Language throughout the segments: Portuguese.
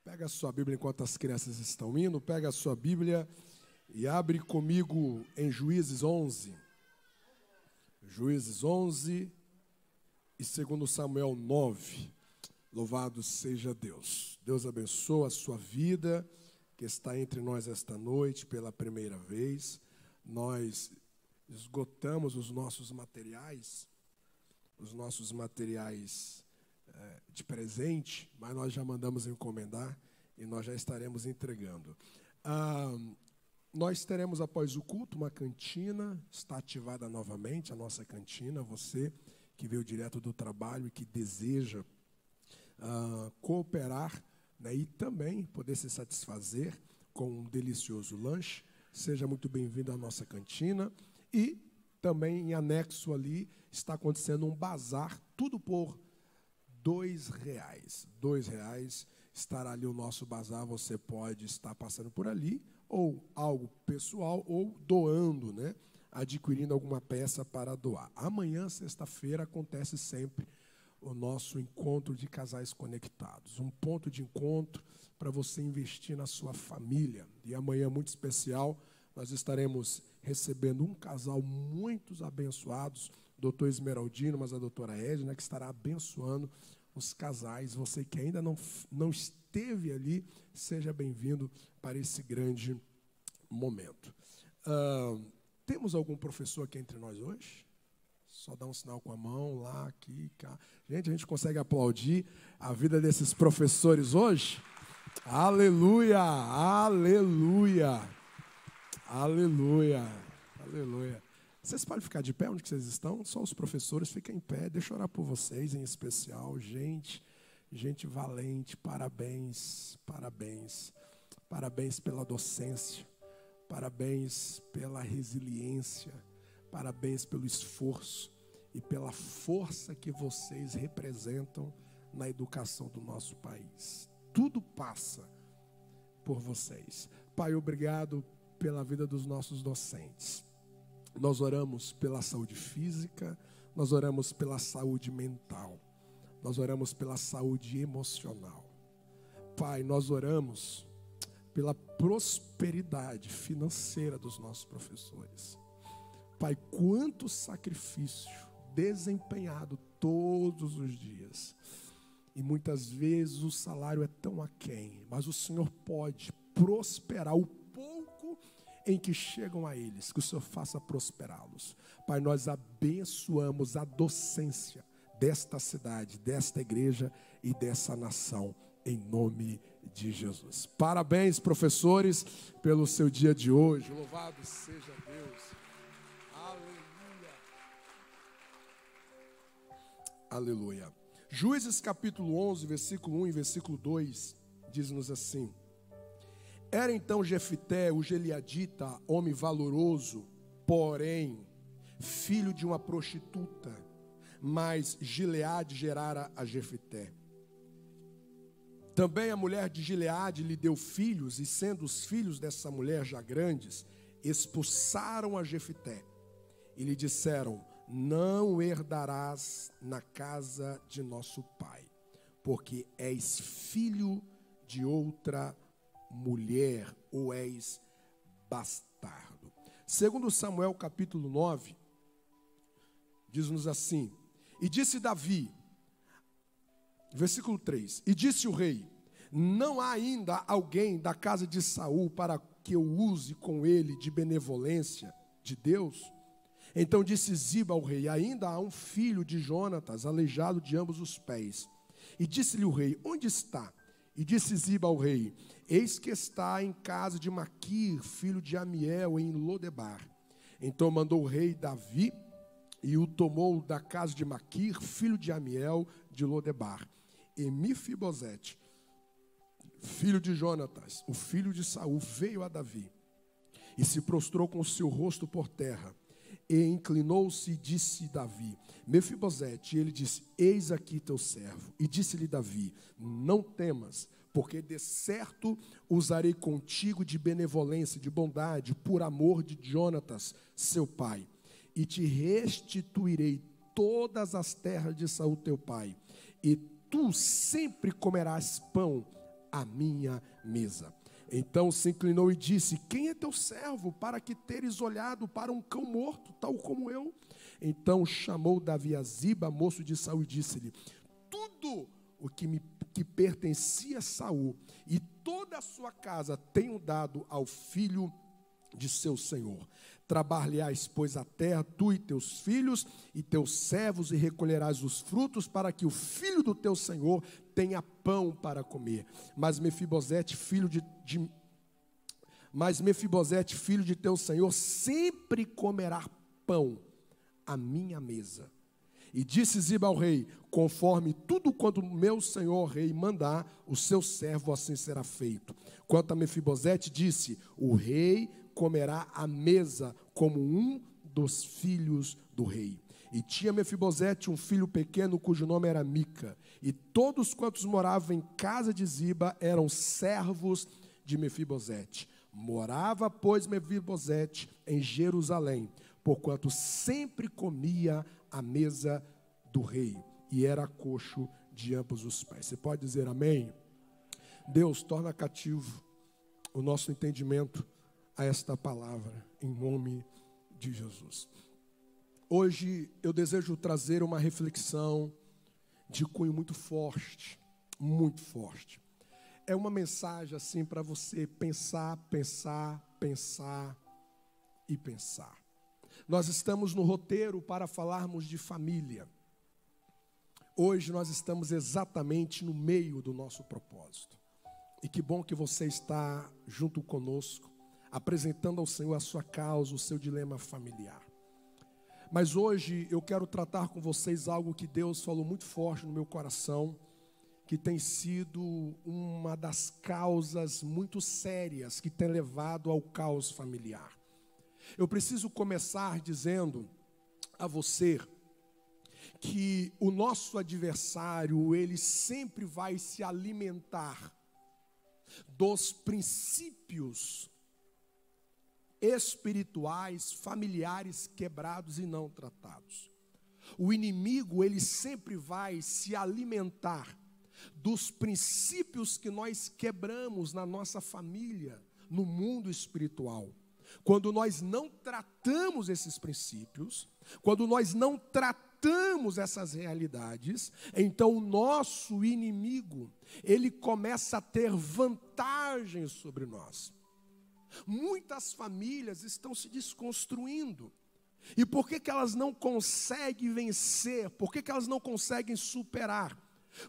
Pega a sua Bíblia enquanto as crianças estão indo, pega a sua Bíblia e abre comigo em Juízes 11. Juízes 11 e 2 Samuel 9. Louvado seja Deus. Deus abençoe a sua vida, que está entre nós esta noite pela primeira vez. Nós esgotamos os nossos materiais de presente, mas nós já mandamos encomendar e nós já estaremos entregando. Nós teremos após o culto uma cantina, está ativada novamente a nossa cantina. Você que veio direto do trabalho e que deseja cooperar, né, e também poder se satisfazer com um delicioso lanche, seja muito bem-vindo à nossa cantina. E também em anexo ali está acontecendo um bazar, tudo por R$2. R$2 estará ali o nosso bazar. Você pode estar passando por ali, ou algo pessoal, ou doando, né? Adquirindo alguma peça para doar. Amanhã, sexta-feira, acontece sempre o nosso encontro de casais conectados. Um ponto de encontro para você investir na sua família. E amanhã, muito especial, nós estaremos recebendo um casal muito abençoados, doutor Esmeraldino, mas a doutora Edna, que estará abençoando os casais. Você que ainda não esteve ali, seja bem-vindo para esse grande momento. Temos algum professor aqui entre nós hoje? Só dá um sinal com a mão, lá, aqui, cá. Gente, a gente consegue aplaudir a vida desses professores hoje? Aleluia, aleluia, aleluia, aleluia. Vocês podem ficar de pé onde vocês estão? Só os professores fiquem em pé. Deixa eu orar por vocês em especial. Gente valente, parabéns, parabéns. Parabéns pela docência, parabéns pela resiliência, parabéns pelo esforço e pela força que vocês representam na educação do nosso país. Tudo passa por vocês. Pai, obrigado pela vida dos nossos docentes. Nós oramos pela saúde física, nós oramos pela saúde mental, nós oramos pela saúde emocional. Pai, nós oramos pela prosperidade financeira dos nossos professores. Pai, quanto sacrifício desempenhado todos os dias. E muitas vezes o salário é tão aquém, mas o Senhor pode prosperar o pouco em que chegam a eles, que o Senhor faça prosperá-los. Pai, nós abençoamos a docência desta cidade, desta igreja e dessa nação, em nome de Jesus. Parabéns, professores, pelo seu dia de hoje. Louvado seja Deus. Aleluia. Aleluia. Juízes capítulo 11, versículo 1 e versículo 2, diz-nos assim: Era então Jefité, o Gileadita, homem valoroso, porém, filho de uma prostituta, mas Gileade gerara a Jefité. Também a mulher de Gileade lhe deu filhos, e sendo os filhos dessa mulher já grandes, expulsaram a Jefité, e lhe disseram: Não herdarás na casa de nosso pai, porque és filho de outra mulher, ou és bastardo. Segundo Samuel capítulo 9, diz-nos assim: E disse Davi, versículo 3, e disse o rei: Não há ainda alguém da casa de Saul para que eu use com ele de benevolência de Deus? Então disse Ziba ao rei: Ainda há um filho de Jonatas, aleijado de ambos os pés. E disse-lhe o rei: Onde está? E disse Ziba ao rei: Eis que está em casa de Maquir, filho de Amiel, em Lodebar. Então mandou o rei Davi, e o tomou da casa de Maquir, filho de Amiel, de Lodebar. E Mefibosete, filho de Jonatas, o filho de Saul, veio a Davi, e se prostrou com o seu rosto por terra, e inclinou-se e disse Davi: Mefibosete. E ele disse: Eis aqui teu servo. E disse-lhe Davi: Não temas, porque de certo usarei contigo de benevolência, de bondade, por amor de Jonatas, seu pai, e te restituirei todas as terras de Saul teu pai, e tu sempre comerás pão a minha mesa. Então se inclinou e disse: quem é teu servo para que teres olhado para um cão morto, tal como eu? Então chamou Davi a Ziba, moço de Saul, e disse-lhe: tudo o que pertencia a Saul e toda a sua casa tenho dado ao filho de seu senhor. Trabalharás, pois, a terra, tu e teus filhos e teus servos, e recolherás os frutos, para que o filho do teu senhor tenha pão para comer. Mas Mefibosete, filho de teu senhor, sempre comerá pão à minha mesa. E disse Ziba ao rei: conforme tudo quanto meu senhor rei mandar, o seu servo assim será feito. Quanto a Mefibosete, disse: o rei comerá à mesa como um dos filhos do rei. E tinha Mefibosete um filho pequeno, cujo nome era Mica. E todos quantos moravam em casa de Ziba eram servos de Mefibosete. Morava, pois, Mefibosete em Jerusalém, porquanto sempre comia à mesa do rei, e era coxo de ambos os pés. Você pode dizer amém? Deus, torna cativo o nosso entendimento a esta palavra, em nome de Jesus. Hoje eu desejo trazer uma reflexão de cunho muito forte, muito forte. É uma mensagem assim para você pensar, pensar, pensar e pensar. Nós estamos no roteiro para falarmos de família. Hoje nós estamos exatamente no meio do nosso propósito. E que bom que você está junto conosco, apresentando ao Senhor a sua causa, o seu dilema familiar. Mas hoje eu quero tratar com vocês algo que Deus falou muito forte no meu coração, que tem sido uma das causas muito sérias que tem levado ao caos familiar. Eu preciso começar dizendo a você que o nosso adversário, ele sempre vai se alimentar dos princípios espirituais, familiares quebrados e não tratados. O inimigo, ele sempre vai se alimentar dos princípios que nós quebramos na nossa família, no mundo espiritual. Quando nós não tratamos esses princípios, quando nós não tratamos essas realidades, então o nosso inimigo, ele começa a ter vantagens sobre nós. Muitas famílias estão se desconstruindo. E por que elas não conseguem vencer? Por que elas não conseguem superar?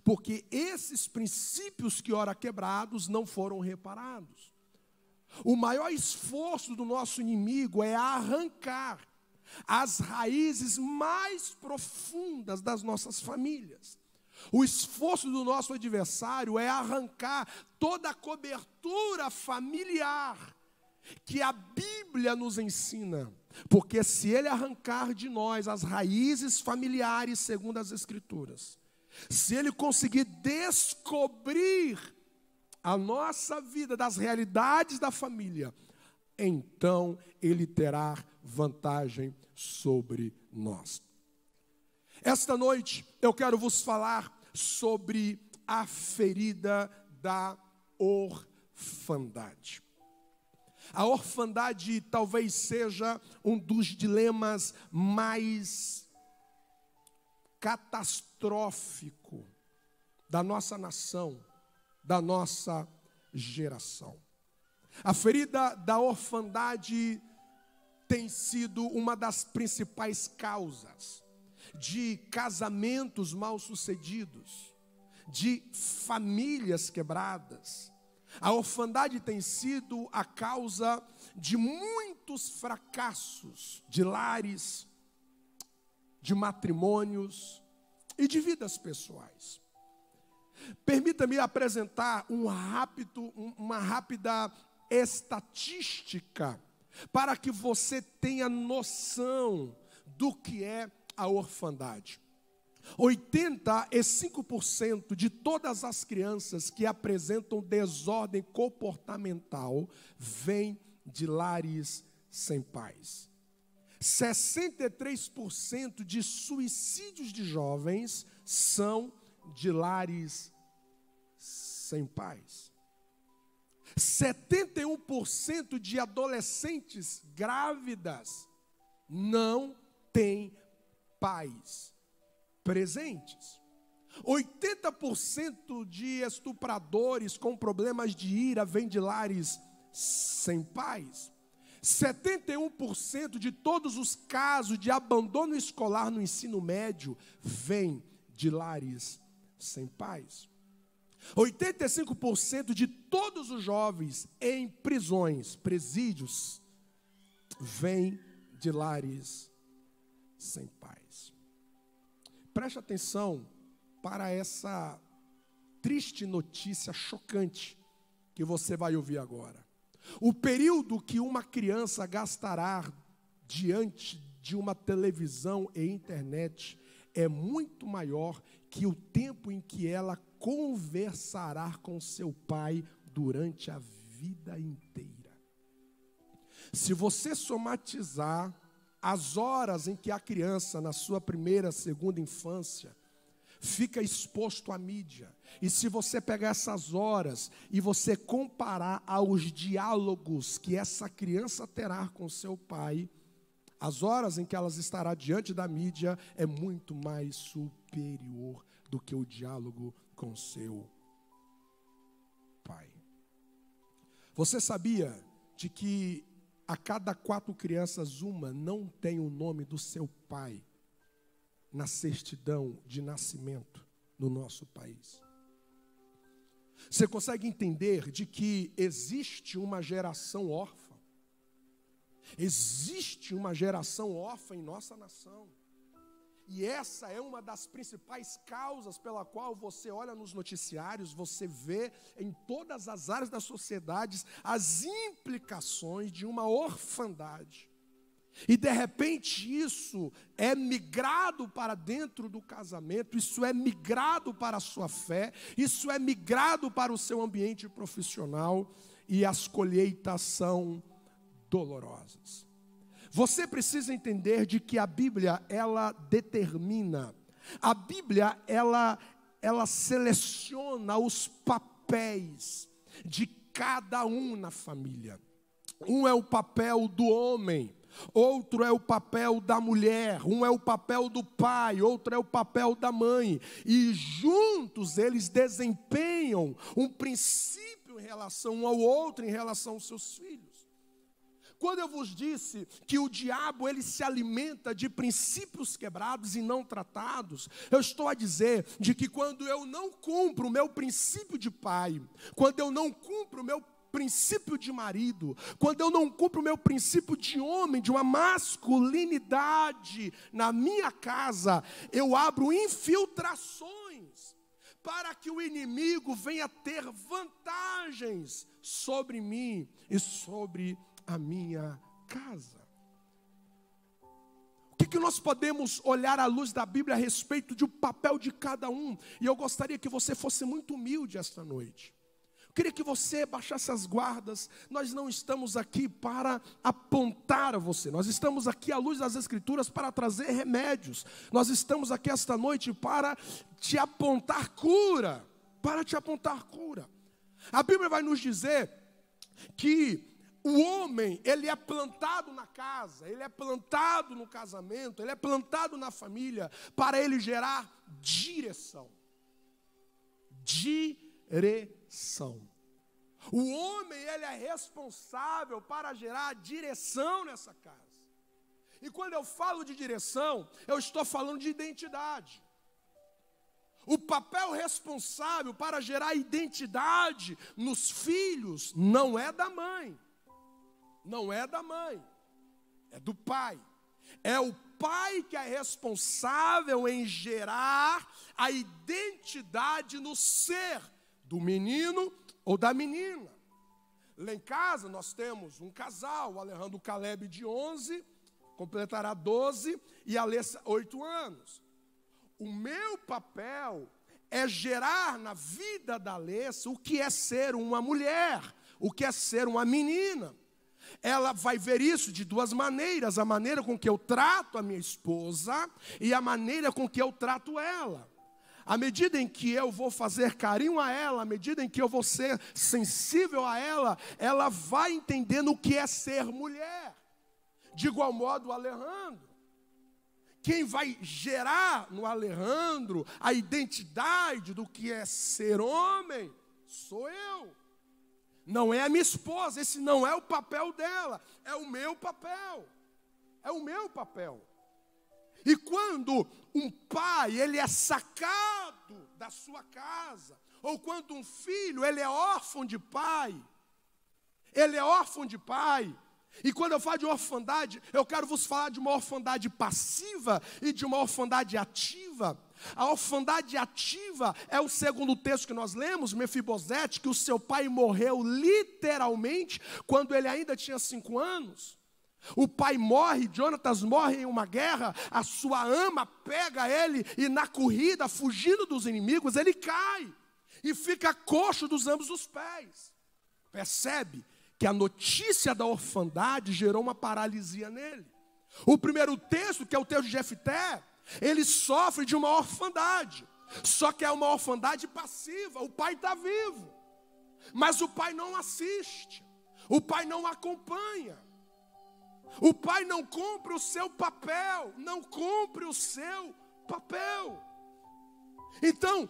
Porque esses princípios que ora quebrados não foram reparados. O maior esforço do nosso inimigo é arrancar as raízes mais profundas das nossas famílias. O esforço do nosso adversário é arrancar toda a cobertura familiar que a Bíblia nos ensina. Porque se ele arrancar de nós as raízes familiares segundo as Escrituras, se ele conseguir descobrir a nossa vida das realidades da família, então ele terá vantagem sobre nós. Esta noite eu quero vos falar sobre a ferida da orfandade. A orfandade talvez seja um dos dilemas mais catastróficos da nossa nação, da nossa geração. A ferida da orfandade tem sido uma das principais causas de casamentos mal-sucedidos, de famílias quebradas. A orfandade tem sido a causa de muitos fracassos de lares, de matrimônios e de vidas pessoais. Permita-me apresentar uma rápida estatística para que você tenha noção do que é a orfandade. 85% de todas as crianças que apresentam desordem comportamental vêm de lares sem pais. 63% de suicídios de jovens são de lares sem pais. 71% de adolescentes grávidas não têm pais presentes. 80% de estupradores com problemas de ira vêm de lares sem pais. 71% de todos os casos de abandono escolar no ensino médio vêm de lares sem pais. 85% de todos os jovens em prisões, presídios, vêm de lares sem pais. Preste atenção para essa triste notícia chocante que você vai ouvir agora. O período que uma criança gastará diante de uma televisão e internet é muito maior que o tempo em que ela conversará com seu pai durante a vida inteira. Se você somatizar as horas em que a criança, na sua primeira, segunda infância, fica exposto à mídia, e se você pegar essas horas e você comparar aos diálogos que essa criança terá com seu pai, as horas em que ela estará diante da mídia é muito mais superior do que o diálogo com seu pai. Você sabia de que a cada 4 crianças, uma não tem o nome do seu pai na certidão de nascimento no nosso país? Você consegue entender de que existe uma geração órfã? Existe uma geração órfã em nossa nação. E essa é uma das principais causas pela qual você olha nos noticiários, você vê em todas as áreas da sociedade as implicações de uma orfandade. E de repente isso é migrado para dentro do casamento, isso é migrado para a sua fé, isso é migrado para o seu ambiente profissional, e as colheitas são dolorosas. Você precisa entender de que a Bíblia, ela determina, a Bíblia, ela seleciona os papéis de cada um na família. Um é o papel do homem, outro é o papel da mulher, um é o papel do pai, outro é o papel da mãe, e juntos eles desempenham um princípio em relação um ao outro, em relação aos seus filhos. Quando eu vos disse que o diabo ele se alimenta de princípios quebrados e não tratados, eu estou a dizer de que quando eu não cumpro o meu princípio de pai, quando eu não cumpro o meu princípio de marido, quando eu não cumpro o meu princípio de homem, de uma masculinidade na minha casa, eu abro infiltrações para que o inimigo venha ter vantagens sobre mim e sobre a minha casa. O que nós podemos olhar à luz da Bíblia a respeito do papel de cada um? E eu gostaria que você fosse muito humilde esta noite. Eu queria que você baixasse as guardas. Nós não estamos aqui para apontar a você. Nós estamos aqui à luz das Escrituras para trazer remédios. Nós estamos aqui esta noite para te apontar cura. Para te apontar cura. A Bíblia vai nos dizer que o homem, ele é plantado na casa, ele é plantado no casamento, ele é plantado na família para ele gerar direção. Direção. O homem, ele é responsável para gerar direção nessa casa. E quando eu falo de direção, eu estou falando de identidade. O papel responsável para gerar identidade nos filhos não é da mãe. Não é da mãe, é do pai. É o pai que é responsável em gerar a identidade no ser do menino ou da menina. Lá em casa nós temos um casal, o Alejandro Caleb de 11, completará 12, e a Alessa 8 anos. O meu papel é gerar na vida da Alessa o que é ser uma mulher, o que é ser uma menina. Ela vai ver isso de duas maneiras: a maneira com que eu trato a minha esposa e a maneira com que eu trato ela. À medida em que eu vou fazer carinho a ela, à medida em que eu vou ser sensível a ela, ela vai entendendo o que é ser mulher. De igual modo, o Alejandro. Quem vai gerar no Alejandro a identidade do que é ser homem, sou eu. Não é a minha esposa, esse não é o papel dela, é o meu papel. É o meu papel. E quando um pai, ele é sacado da sua casa, ou quando um filho, ele é órfão de pai, e quando eu falo de orfandade, eu quero vos falar de uma orfandade passiva e de uma orfandade ativa. A orfandade ativa é o segundo texto que nós lemos, Mefibosete, que o seu pai morreu literalmente quando ele ainda tinha 5 anos. O pai morre, Jonatas morre em uma guerra, a sua ama pega ele e na corrida, fugindo dos inimigos, ele cai e fica coxo dos ambos os pés. Percebe que a notícia da orfandade gerou uma paralisia nele. O primeiro texto, que é o texto de Jefté, ele sofre de uma orfandade, só que é uma orfandade passiva. O pai está vivo, mas o pai não assiste, o pai não acompanha. O pai não cumpre o seu papel, Então,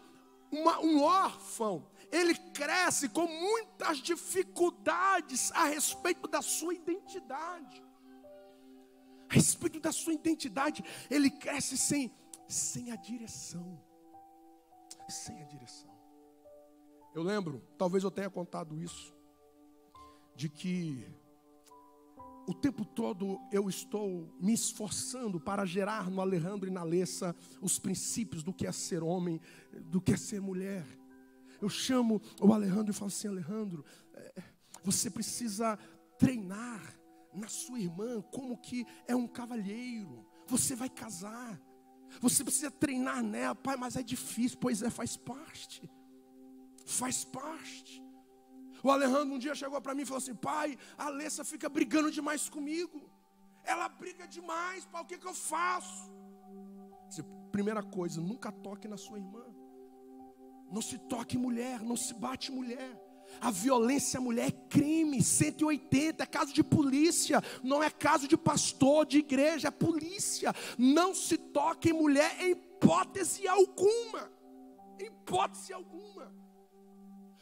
um órfão, ele cresce com muitas dificuldades a respeito da sua identidade. A respeito da sua identidade, ele cresce sem a direção. Eu lembro, talvez eu tenha contado isso, de que o tempo todo eu estou me esforçando para gerar no Alejandro e na Alessa os princípios do que é ser homem, do que é ser mulher. Eu chamo o Alejandro e falo assim: Alejandro, você precisa treinar na sua irmã como que é um cavalheiro. Você vai casar, você precisa treinar nela. Pai, mas é difícil. Pois é, faz parte. O Alejandro um dia chegou para mim e falou assim: pai, a Alessa fica brigando demais comigo. Ela briga demais, pai, o que eu faço? Primeira coisa, nunca toque na sua irmã. Não se toque mulher, não se bate mulher. A violência à mulher é crime, 180, é caso de polícia. Não é caso de pastor, de igreja, é polícia. Não se toque em mulher em hipótese alguma.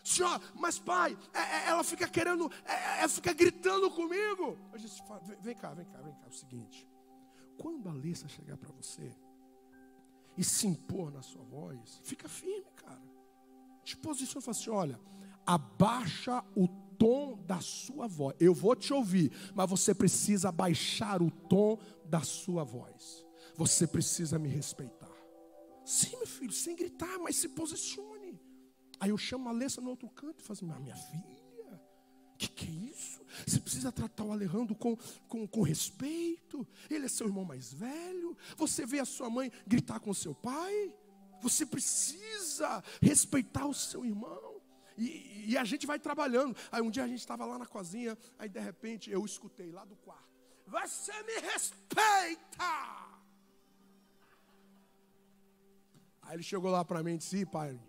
Senhor, mas pai, ela fica querendo, ela fica gritando comigo. Eu disse: vem cá, é o seguinte. Quando a Alessa chegar para você e se impor na sua voz, fica firme, cara. Te posiciona e fala assim: olha, abaixa o tom da sua voz. Eu vou te ouvir, mas você precisa abaixar o tom da sua voz. Você precisa me respeitar. Sim, meu filho, sem gritar, mas se posicione. Aí eu chamo a Alessa no outro canto e falo assim: mas minha filha, que é isso? Você precisa tratar o Alejandro com respeito. Ele é seu irmão mais velho. Você vê a sua mãe gritar com o seu pai. Você precisa respeitar o seu irmão. E a gente vai trabalhando. Aí um dia a gente estava lá na cozinha. Aí de repente eu escutei lá do quarto: você me respeita. Aí ele chegou lá para mim e disse: pai,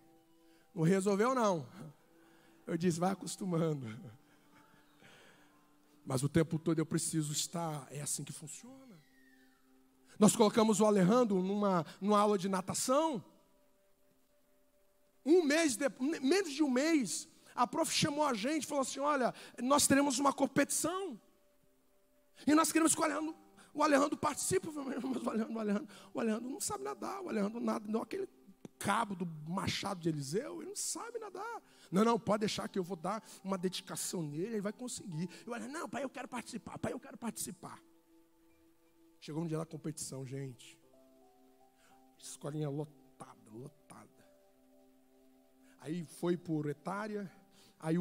não resolveu não. Eu disse: vai acostumando. Mas o tempo todo eu preciso estar. É assim que funciona. Nós colocamos o Alejandro numa aula de natação. Menos de um mês, a prof chamou a gente e falou assim: olha, nós teremos uma competição. E nós queremos que o Alejandro participe. Mas o Alejandro não sabe nadar. O Alejandro nada, não, aquele cabo do Machado de Eliseu, ele não sabe nadar. Não, pode deixar que eu vou dar uma dedicação nele, ele vai conseguir. Eu falei: não, pai, eu quero participar. Chegou um dia da competição, gente. Escolinha lotada. Aí foi por etária. Aí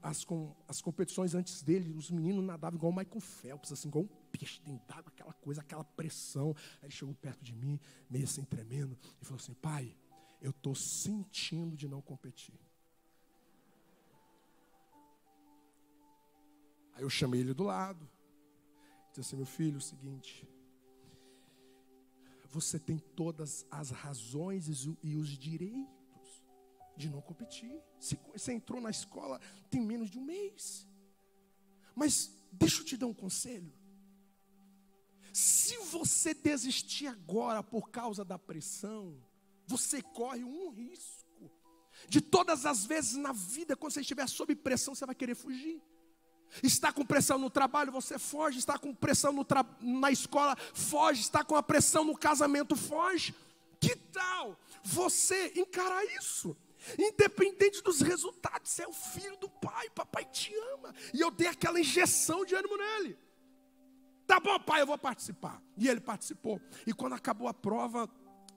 as competições antes dele, os meninos nadavam igual o Michael Phelps, assim, igual um peixe dentro d'água, aquela coisa, aquela pressão. Aí ele chegou perto de mim, meio assim tremendo, e falou assim: pai, eu estou sentindo de não competir. Aí eu chamei ele do lado, disse assim: meu filho, é o seguinte, você tem todas as razões e os direitos de não competir. Você entrou na escola tem menos de um mês. Mas deixa eu te dar um conselho. Se você desistir agora por causa da pressão, você corre um risco. De todas as vezes na vida, quando você estiver sob pressão, você vai querer fugir. Está com pressão no trabalho, você foge. Está com pressão na escola, foge. Está com a pressão no casamento, foge. Que tal você encarar isso? Independente dos resultados, você é o filho do pai, papai te ama. E eu dei aquela injeção de ânimo nele. Tá bom, pai, eu vou participar. E ele participou. E quando acabou a prova,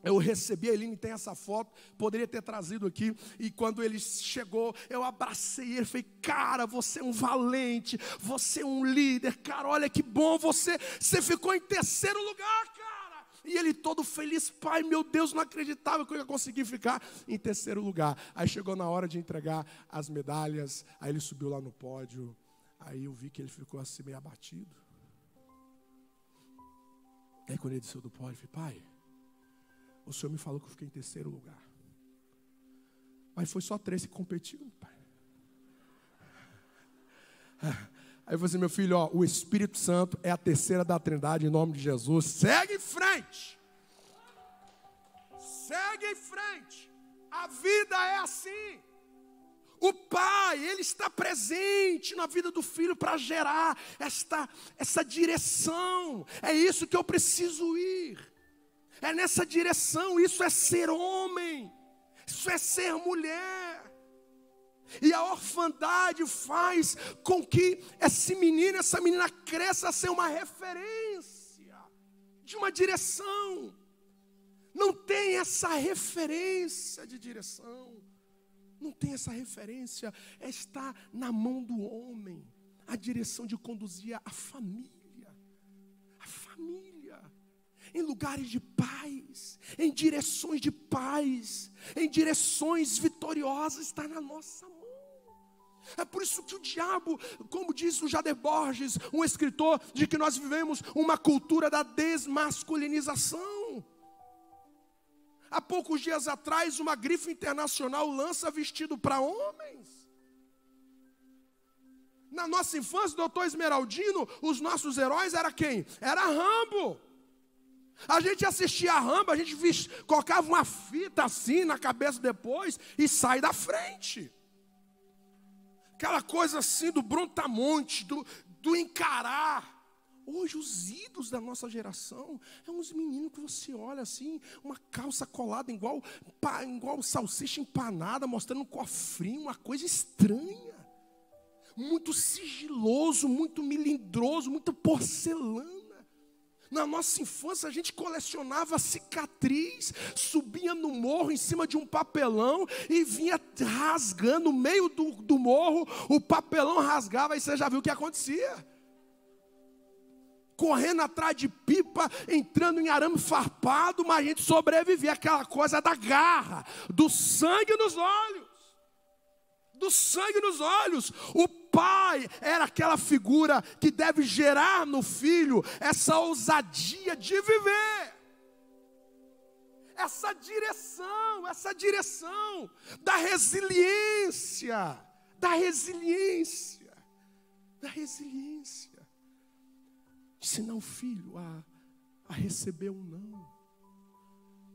eu recebi, a Eline tem essa foto, poderia ter trazido aqui. E quando ele chegou, eu abracei ele, falei, cara, você é um valente, você é um líder, cara, olha que bom, você ficou em terceiro lugar, cara. E ele todo feliz, pai, meu Deus, não acreditava que eu ia conseguir ficar em terceiro lugar. Aí chegou na hora de entregar as medalhas, aí ele subiu lá no pódio, aí eu vi que ele ficou assim meio abatido. Aí quando ele desceu do pódio, eu falei, pai, o senhor me falou que eu fiquei em terceiro lugar. Mas foi só 3 que competiram, pai. Aí eu falei assim, meu filho, ó, o Espírito Santo é a terceira da Trindade, em nome de Jesus. Segue em frente. Segue em frente. A vida é assim. O pai, ele está presente na vida do filho para gerar essa direção. É isso que eu preciso ir. É nessa direção. Isso é ser homem. Isso é ser mulher. E a orfandade faz com que essa menina cresça a ser uma referência de uma direção. Não tem essa referência de direção. Não tem essa referência, está na mão do homem, a direção de conduzir a família, em lugares de paz, em direções de paz, em direções vitoriosas, está na nossa mão. É por isso que o diabo, como diz o Jader Borges, um escritor, de que nós vivemos uma cultura da desmasculinização. Há poucos dias atrás, uma grife internacional lança vestido para homens. Na nossa infância, doutor Esmeraldino, os nossos heróis eram quem? Era Rambo. A gente assistia a Rambo, a gente colocava uma fita assim na cabeça depois e sai da frente. Aquela coisa assim do Brontamonte, do encarar. Hoje os ídolos da nossa geração é uns meninos que você olha assim, uma calça colada igual salsicha empanada, mostrando um cofrinho, uma coisa estranha. Muito sigiloso, muito melindroso, muito porcelana. Na nossa infância a gente colecionava cicatriz, subia no morro em cima de um papelão e vinha rasgando no meio do morro, o papelão rasgava e você já viu o que acontecia. Correndo atrás de pipa, entrando em arame farpado, mas a gente sobrevivia. Aquela coisa da garra, do sangue nos olhos. Do sangue nos olhos. O pai era aquela figura que deve gerar no filho essa ousadia de viver. Essa direção da resiliência. Ensinar o filho a receber um não.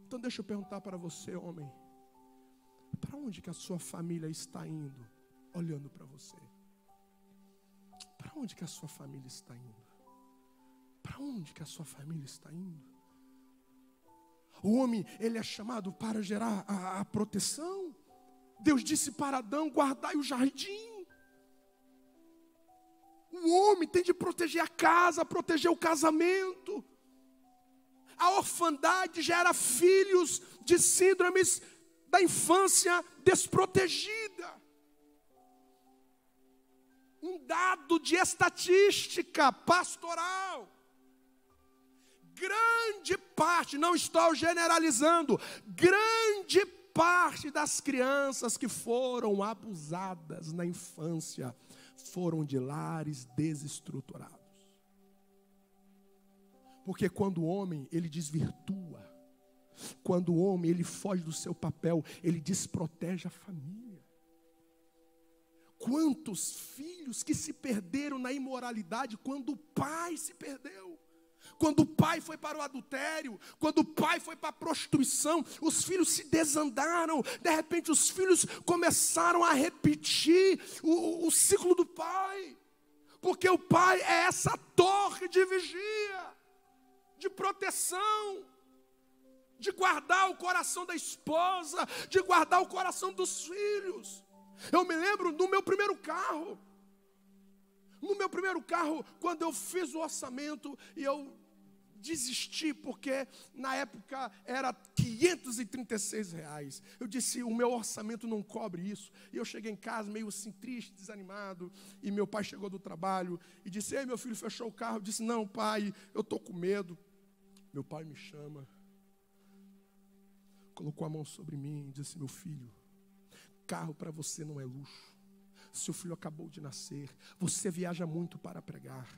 Então deixa eu perguntar para você, homem. Para onde que a sua família está indo, olhando para você? Para onde que a sua família está indo? Para onde que a sua família está indo? O homem, ele é chamado para gerar a proteção. Deus disse para Adão, guardai o jardim. O homem tem de proteger a casa, proteger o casamento. A orfandade gera filhos de síndromes da infância desprotegida. Um dado de estatística pastoral. Grande parte, não estou generalizando, grande parte das crianças que foram abusadas na infância foram de lares desestruturados. Porque quando o homem, ele desvirtua, quando o homem, ele foge do seu papel, ele desprotege a família. Quantos filhos que se perderam na imoralidade quando o pai se perdeu? Quando o pai foi para o adultério, quando o pai foi para a prostituição, os filhos se desandaram. De repente os filhos começaram a repetir o ciclo do pai. Porque o pai é essa torre de vigia, de proteção, de guardar o coração da esposa, de guardar o coração dos filhos. Eu me lembro do meu primeiro carro. No meu primeiro carro, quando eu fiz o orçamento e eu desisti, porque na época era R$536. Eu disse, o meu orçamento não cobre isso. E eu cheguei em casa meio assim, triste, desanimado. E meu pai chegou do trabalho e disse, ei, meu filho, fechou o carro. Eu disse, não, pai, eu estou com medo. Meu pai me chama, colocou a mão sobre mim e disse, meu filho, carro para você não é luxo. Seu filho acabou de nascer, você viaja muito para pregar.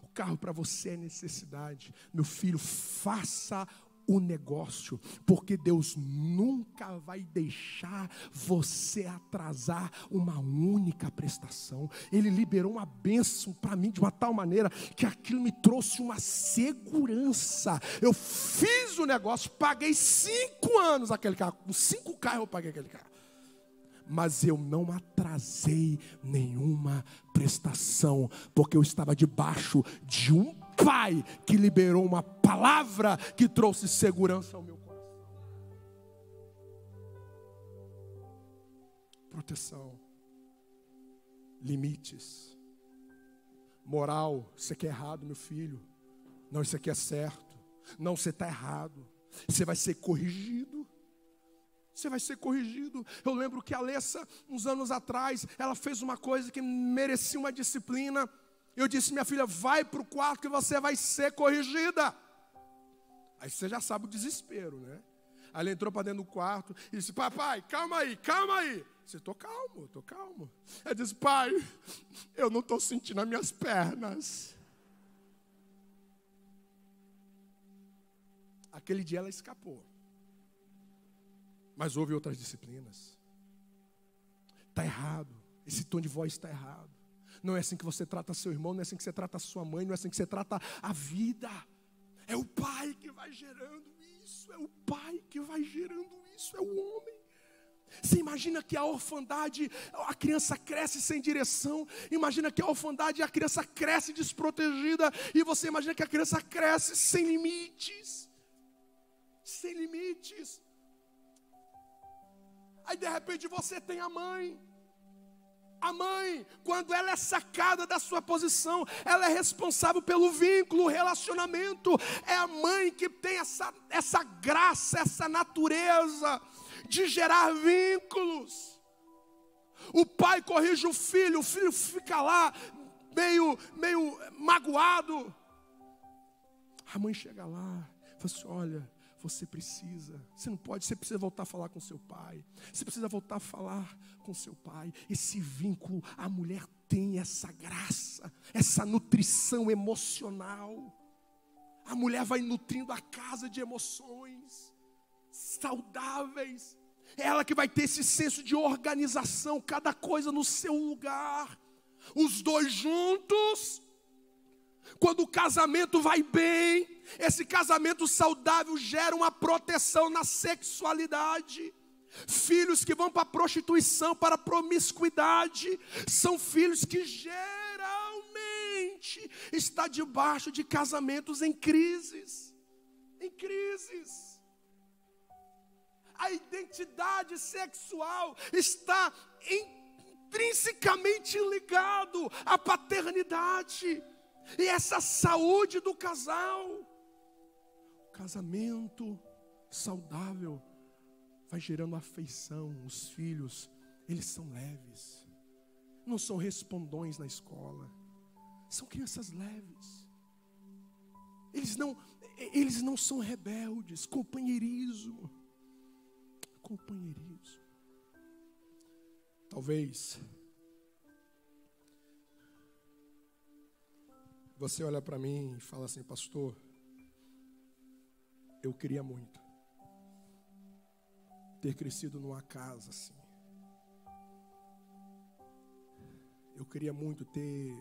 O carro para você é necessidade. Meu filho, faça o negócio, porque Deus nunca vai deixar você atrasar uma única prestação. Ele liberou uma bênção para mim de uma tal maneira que aquilo me trouxe uma segurança. Eu fiz o negócio, paguei 5 anos aquele carro, com 5 carros eu paguei aquele carro. Mas eu não atrasei nenhuma prestação, porque eu estava debaixo de um pai que liberou uma palavra que trouxe segurança ao meu coração. Proteção, limites, moral. Isso aqui é errado, meu filho. Não, isso aqui é certo. Não, você está errado. Você vai ser corrigido. Você vai ser corrigido. Eu lembro que a Alessa, uns anos atrás, ela fez uma coisa que merecia uma disciplina. Eu disse, minha filha, vai para o quarto que você vai ser corrigida. Aí você já sabe o desespero, né? Aí ela entrou para dentro do quarto e disse, papai, calma aí, calma aí. Eu disse, estou calmo, estou calmo. Ela disse, pai, eu não estou sentindo as minhas pernas. Aquele dia ela escapou. Mas houve outras disciplinas. Está errado. Esse tom de voz está errado. Não é assim que você trata seu irmão, não é assim que você trata a sua mãe, não é assim que você trata a vida. É o pai que vai gerando isso, é o pai que vai gerando isso, é o homem. Você imagina que a orfandade, a criança cresce sem direção. Imagina que a orfandade, a criança cresce desprotegida. E você imagina que a criança cresce sem limites. Sem limites. Aí de repente você tem a mãe. A mãe, quando ela é sacada da sua posição, ela é responsável pelo vínculo, o relacionamento. É a mãe que tem essa graça, essa natureza de gerar vínculos. O pai corrige o filho fica lá meio magoado. A mãe chega lá e fala assim, olha, você precisa voltar a falar com seu pai. Você precisa voltar a falar com seu pai. Esse vínculo, a mulher tem essa graça, essa nutrição emocional. A mulher vai nutrindo a casa de emoções saudáveis. É ela que vai ter esse senso de organização, cada coisa no seu lugar. Os dois juntos. Quando o casamento vai bem, esse casamento saudável gera uma proteção na sexualidade. Filhos que vão para a prostituição, para a promiscuidade, são filhos que geralmente estão debaixo de casamentos em crises. Em crises. A identidade sexual está intrinsecamente ligado à paternidade. E essa saúde do casal, o casamento saudável vai gerando afeição. Os filhos, eles são leves, não são respondões na escola, são crianças leves. Eles não são rebeldes. Companheirismo. Talvez você olha para mim e fala assim, pastor, Eu queria muito ter crescido numa casa assim. Eu queria muito ter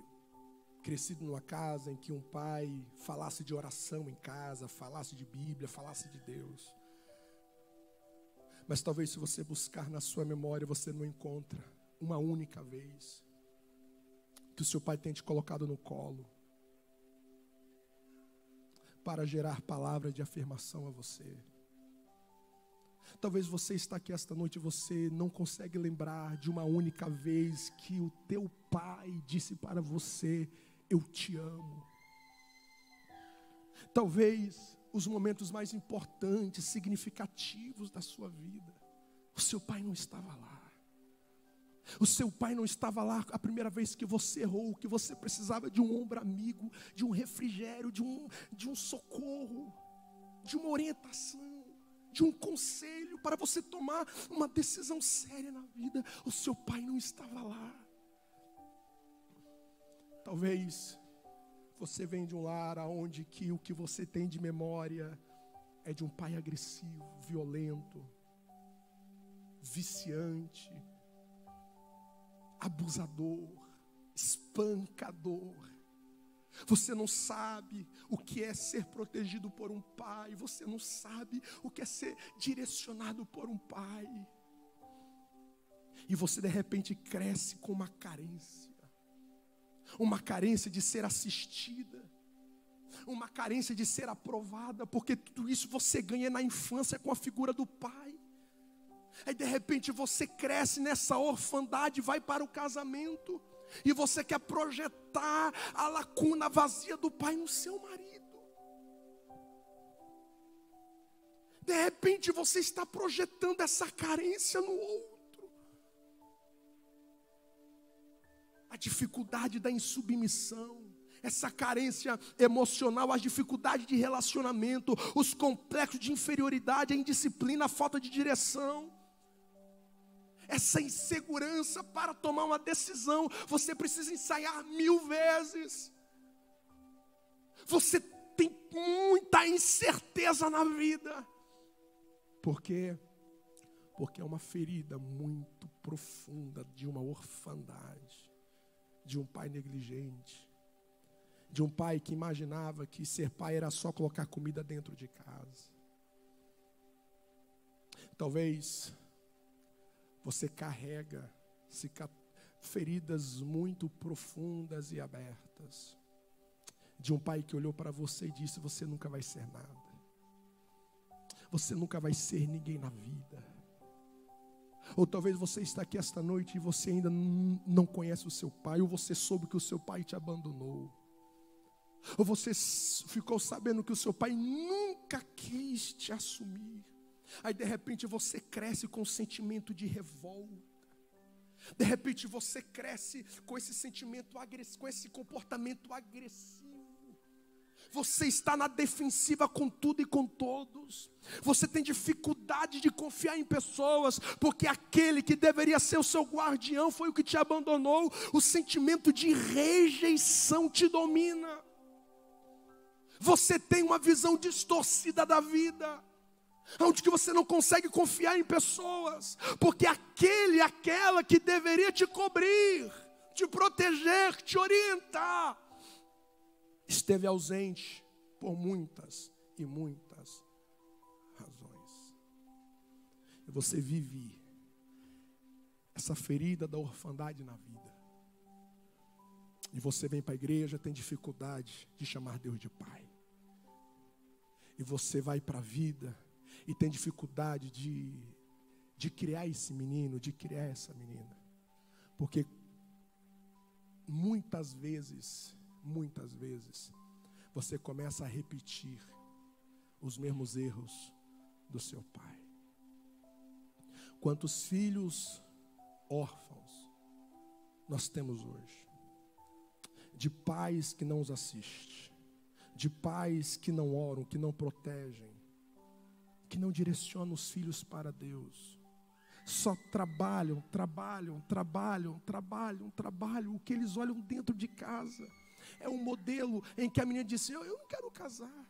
crescido numa casa em que um pai falasse de oração em casa, falasse de Bíblia, falasse de Deus. Mas talvez se você buscar na sua memória, você não encontra uma única vez que o seu pai tenha te colocado no colo para gerar palavras de afirmação a você. Talvez você está aqui esta noite e você não consegue lembrar de uma única vez que o teu pai disse para você: eu te amo. Talvez os momentos mais importantes, significativos da sua vida, o seu pai não estava lá. O seu pai não estava lá a primeira vez que você errou, que você precisava de um ombro amigo, de um refrigério, de um socorro, de uma orientação, de um conselho para você tomar uma decisão séria na vida. O seu pai não estava lá. Talvez você venha de um lar onde que o que você tem de memória é de um pai agressivo, violento, viciante, abusador, espancador. Você não sabe o que é ser protegido por um pai. Você não sabe o que é ser direcionado por um pai. E você de repente cresce com uma carência. Uma carência de ser assistida. Uma carência de ser aprovada. Porque tudo isso você ganha na infância com a figura do pai. Aí de repente você cresce nessa orfandade, vai para o casamento, e você quer projetar a lacuna vazia do pai no seu marido. De repente você está projetando essa carência no outro. A dificuldade da insubmissão, essa carência emocional, as dificuldades de relacionamento, os complexos de inferioridade, a indisciplina, a falta de direção. Essa insegurança para tomar uma decisão, você precisa ensaiar 1000 vezes. Você tem muita incerteza na vida. Por quê? Porque é uma ferida muito profunda de uma orfandade, de um pai negligente, de um pai que imaginava que ser pai era só colocar comida dentro de casa. Talvez você carrega feridas muito profundas e abertas, de um pai que olhou para você e disse: você nunca vai ser nada, você nunca vai ser ninguém na vida. Ou talvez você está aqui esta noite e você ainda não conhece o seu pai, ou você soube que o seu pai te abandonou, ou você ficou sabendo que o seu pai nunca quis te assumir. Aí de repente você cresce com um sentimento de revolta. De repente você cresce com esse sentimento agressivo, com esse comportamento agressivo. Você está na defensiva com tudo e com todos. Você tem dificuldade de confiar em pessoas, porque aquele que deveria ser o seu guardião foi o que te abandonou. O sentimento de rejeição te domina. Você tem uma visão distorcida da vida, onde que você não consegue confiar em pessoas, porque aquela que deveria te cobrir, te proteger, te orientar, esteve ausente por muitas e muitas razões. E você vive essa ferida da orfandade na vida. E você vem para a igreja, tem dificuldade de chamar Deus de Pai. E você vai para a vida e tem dificuldade de criar esse menino, de criar essa menina. Porque muitas vezes, você começa a repetir os mesmos erros do seu pai. Quantos filhos órfãos nós temos hoje? De pais que não os assistem, de pais que não oram, que não protegem, que não direcionam os filhos para Deus. Só trabalham. O que eles olham dentro de casa é um modelo em que a menina disse: eu não quero casar.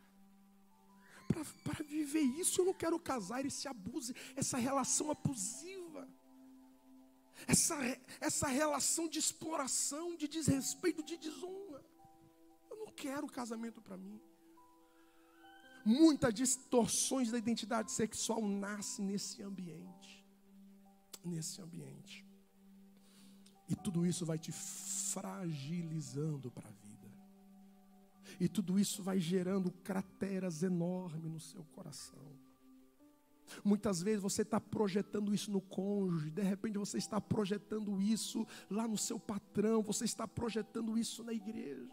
para viver isso. Eu não quero casar esse abuso, essa relação abusiva. Essa relação de exploração, de desrespeito, de desonra. Eu não quero casamento para mim. Muitas distorções da identidade sexual nascem nesse ambiente. Nesse ambiente. E tudo isso vai te fragilizando para a vida. E tudo isso vai gerando crateras enormes no seu coração. Muitas vezes você está projetando isso no cônjuge, de repente você está projetando isso lá no seu patrão, você está projetando isso na igreja.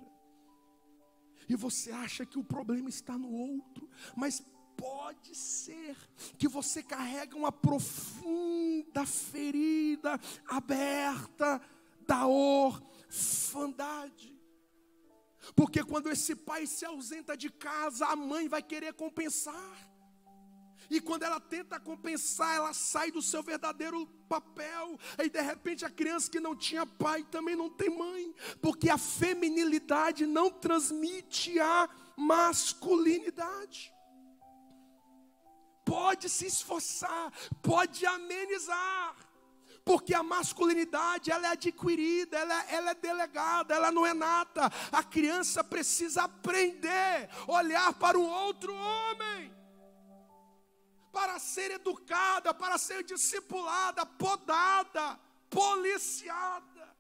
E você acha que o problema está no outro, mas pode ser que você carrega uma profunda ferida aberta da orfandade. Porque quando esse pai se ausenta de casa, a mãe vai querer compensar. E quando ela tenta compensar, ela sai do seu verdadeiro papel. Aí de repente a criança que não tinha pai também não tem mãe. Porque a feminilidade não transmite a masculinidade. Pode se esforçar, pode amenizar. Porque a masculinidade, ela é adquirida, ela é delegada, ela não é nata. A criança precisa aprender a olhar para um outro homem, para ser educada, para ser discipulada, podada, policiada.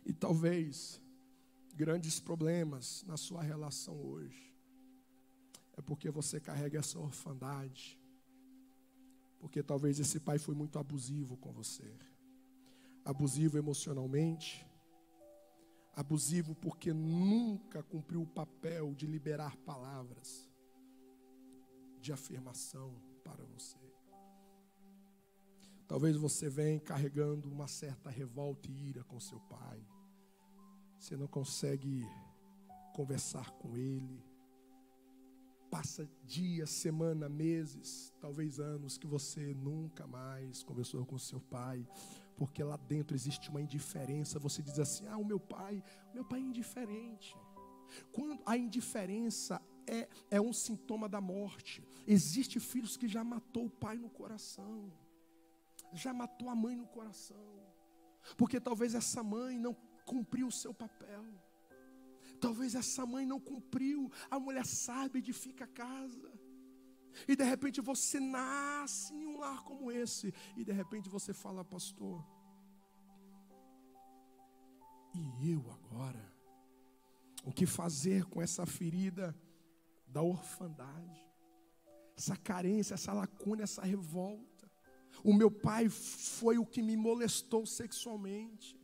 E talvez grandes problemas na sua relação hoje é porque você carrega essa orfandade. Porque talvez esse pai foi muito abusivo com você. Abusivo emocionalmente. Abusivo porque nunca cumpriu o papel de liberar palavras de afirmação para você. Talvez você venha carregando uma certa revolta e ira com seu pai. Você não consegue conversar com ele. Passa dias, semana, meses, talvez anos que você nunca mais conversou com seu pai, porque lá dentro existe uma indiferença. Você diz assim: o meu pai é indiferente. Quando a indiferença é um sintoma da morte. Existem filhos que já matou o pai no coração, já matou a mãe no coração, porque talvez essa mãe não cumpriu o seu papel. Talvez essa mãe não cumpriu. A mulher sábia edifica a casa. E de repente você nasce em um lar como esse. E de repente você fala: pastor, e eu agora? O que fazer com essa ferida da orfandade? Essa carência, essa lacuna, essa revolta. O meu pai foi o que me molestou sexualmente.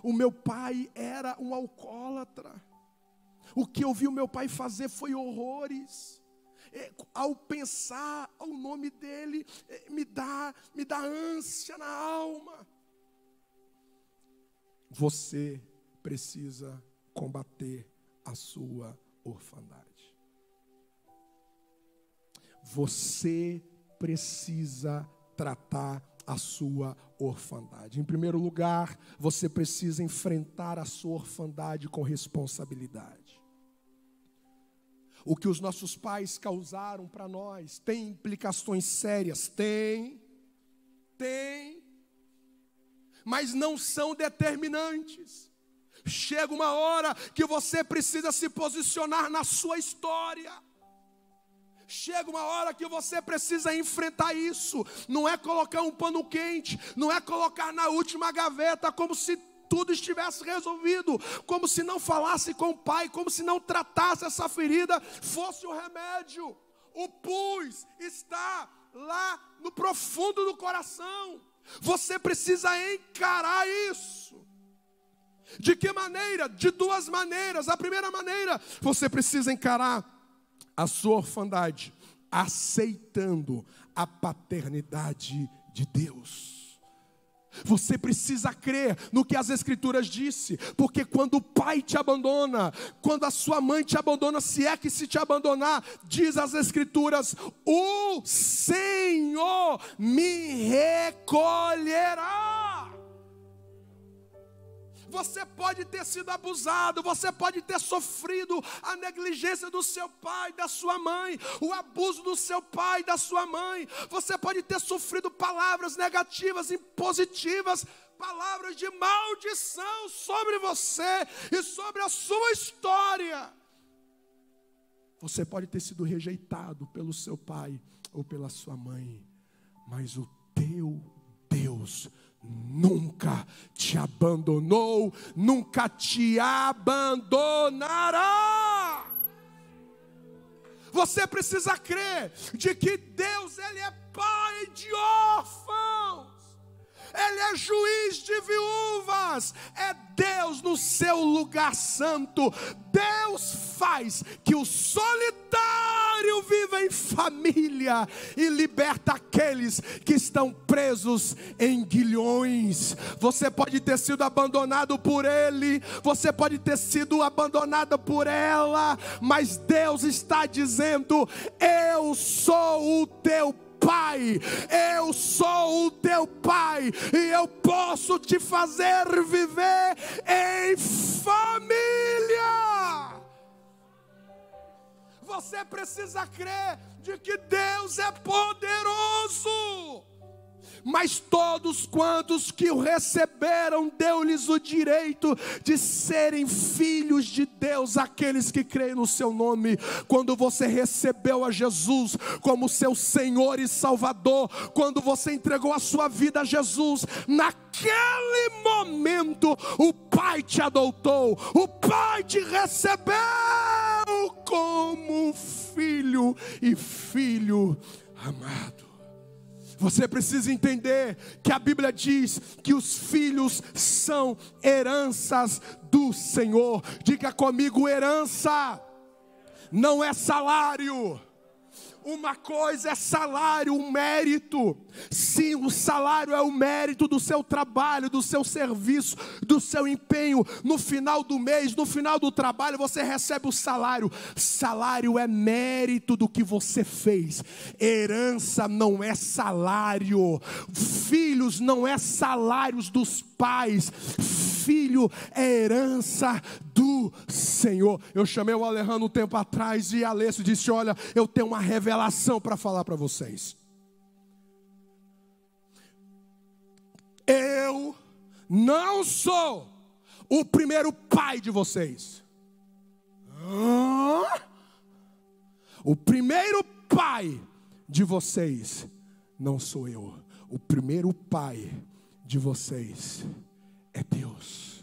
O meu pai era um alcoólatra. O que eu vi o meu pai fazer foi horrores. Ao pensar ao nome dele, me dá ânsia na alma. Você precisa combater a sua orfandade. Você precisa tratar a sua orfandade. Em primeiro lugar, você precisa enfrentar a sua orfandade com responsabilidade. O que os nossos pais causaram para nós tem implicações sérias? Tem, mas não são determinantes. Chega uma hora que você precisa se posicionar na sua história. Chega uma hora que você precisa enfrentar isso. Não é colocar um pano quente, não é colocar na última gaveta como se tudo estivesse resolvido, como se não falasse com o pai, como se não tratasse essa ferida, fosse o remédio. O pus está lá no profundo do coração. Você precisa encarar isso. De que maneira? De duas maneiras. A primeira maneira, você precisa encarar a sua orfandade aceitando a paternidade de Deus. Você precisa crer no que as Escrituras dizem, porque quando o pai te abandona, quando a sua mãe te abandona, se é que se te abandonar, diz as Escrituras: o Senhor me recolherá. Você pode ter sido abusado, você pode ter sofrido a negligência do seu pai, da sua mãe, o abuso do seu pai, da sua mãe. Você pode ter sofrido palavras negativas, impositivas, palavras de maldição sobre você e sobre a sua história. Você pode ter sido rejeitado pelo seu pai ou pela sua mãe, mas o teu Deus nunca te abandonou, nunca te abandonará. Você precisa crer de que Deus, Ele é pai de órfãos. Ele é juiz de viúvas, é Deus no seu lugar santo. Deus faz que o solitário viva em família e liberta aqueles que estão presos em grilhões. Você pode ter sido abandonado por ele, você pode ter sido abandonada por ela, mas Deus está dizendo: eu sou o teu Pai, eu sou o teu Pai, e eu posso te fazer viver em família. Você precisa crer de que Deus é poderoso. Mas todos quantos que o receberam, deu-lhes o direito de serem filhos de Deus, aqueles que creem no seu nome. Quando você recebeu a Jesus como seu Senhor e Salvador, quando você entregou a sua vida a Jesus, naquele momento o Pai te adotou, o Pai te recebeu como filho e filho amado. Você precisa entender que a Bíblia diz que os filhos são heranças do Senhor. Diga comigo: herança não é salário. Uma coisa é salário, um mérito. Sim, o salário é o mérito do seu trabalho, do seu serviço, do seu empenho. No final do mês, no final do trabalho, você recebe o salário. Salário é mérito do que você fez. Herança não é salário. Filhos não é salários dos pais. Filho é herança do Senhor. Eu chamei o Alejandro um tempo atrás e Alessio disse: olha, eu tenho uma revelação para falar para vocês. Eu não sou o primeiro pai de vocês. O primeiro pai de vocês não sou eu. O primeiro pai de vocês é Deus.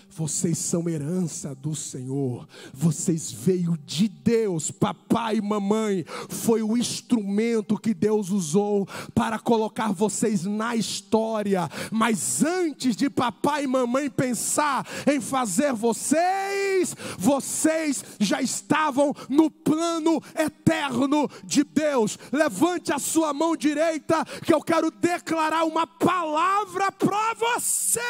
Vocês são herança do Senhor. Vocês veio de Deus. Papai e mamãe foi o instrumento que Deus usou para colocar vocês na história. Mas antes de papai e mamãe pensar em fazer vocês já estavam no plano eterno de Deus. Levante a sua mão direita, que eu quero declarar uma palavra para você.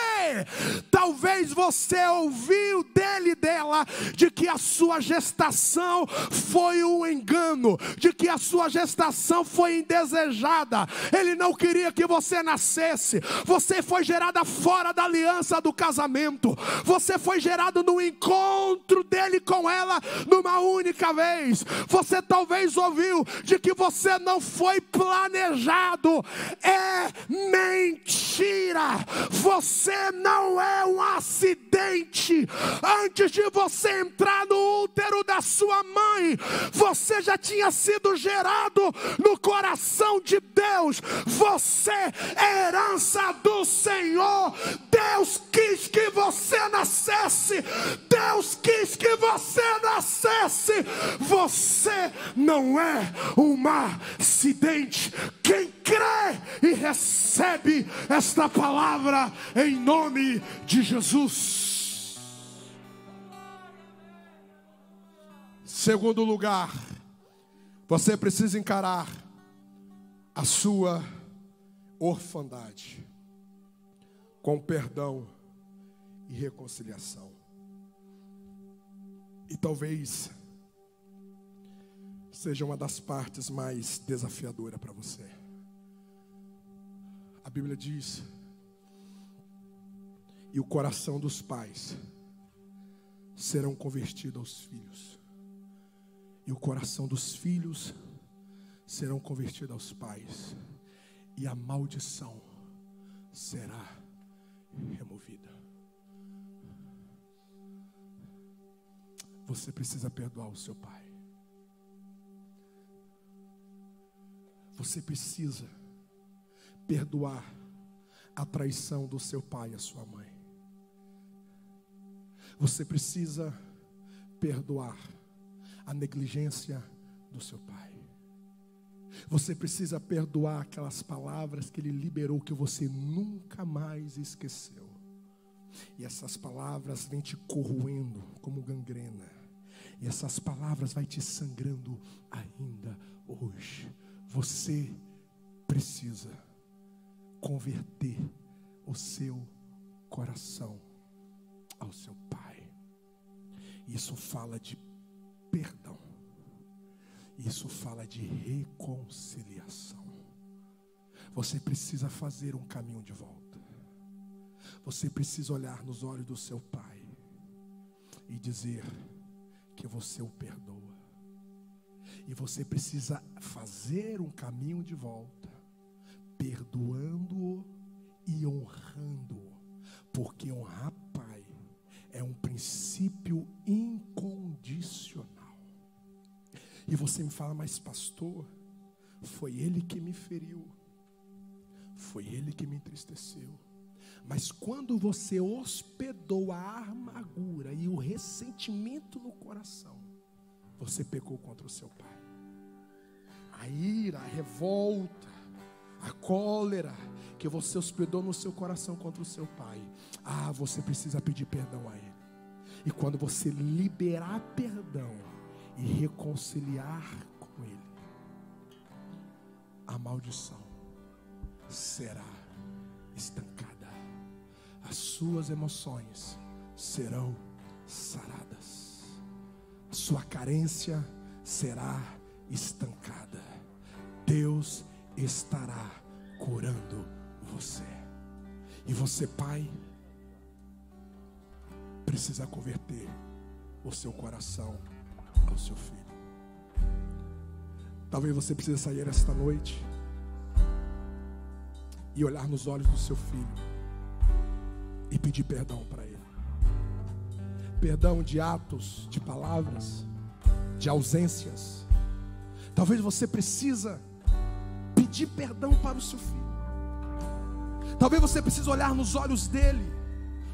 Talvez você ouviu dele e dela de que a sua gestação foi um engano, de que a sua gestação foi indesejada. Ele não queria que você nascesse. Você foi gerada fora da aliança do casamento. Você foi gerado no encontro dele com ela numa única vez. Você talvez ouviu de que você não foi planejado. É mentira. Você não é um acidente. Antes de você entrar no útero da sua mãe, você já tinha sido gerado no coração de Deus. Você é herança do Senhor. Deus quis que você nascesse. Deus quis que você nascesse. Você não é um acidente. Quem crê e recebe esta palavra em nome de Jesus. Segundo lugar, você precisa encarar a sua orfandade com perdão e reconciliação. E talvez seja uma das partes mais desafiadoras para você. A Bíblia diz: E o coração dos pais serão convertidos aos filhos. E o coração dos filhos serão convertidos aos pais. E a maldição será removida. Você precisa perdoar o seu pai. Você precisa perdoar a traição do seu pai e a sua mãe. Você precisa perdoar a negligência do seu pai. Você precisa perdoar aquelas palavras que ele liberou que você nunca mais esqueceu. E essas palavras vêm te corroendo como gangrena. E essas palavras vão te sangrando ainda hoje. Você precisa converter o seu coração ao seu pai. Isso fala de perdão. Isso fala de reconciliação. Você precisa fazer um caminho de volta. Você precisa olhar nos olhos do seu pai e dizer que você o perdoa. E você precisa fazer um caminho de volta, perdoando-o e honrando-o. Porque honrar pai é um princípio incondicional. E você me fala, mas pastor, foi ele que me feriu, foi ele que me entristeceu. Mas quando você hospedou a amargura e o ressentimento no coração, você pecou contra o seu pai. A ira, a revolta, a cólera que você hospedou no seu coração contra o seu pai, você precisa pedir perdão a ele. E quando você liberar perdão e reconciliar com ele, a maldição será estancada. As suas emoções serão saradas. A sua carência será estancada. Deus estará curando você. E você, pai, precisa converter o seu coração ao seu filho. Talvez você precise sair esta noite e olhar nos olhos do seu filho e pedir perdão para ele. Perdão de atos, de palavras, de ausências. Talvez você precisa pedir perdão para o seu filho. Talvez você precise olhar nos olhos dele,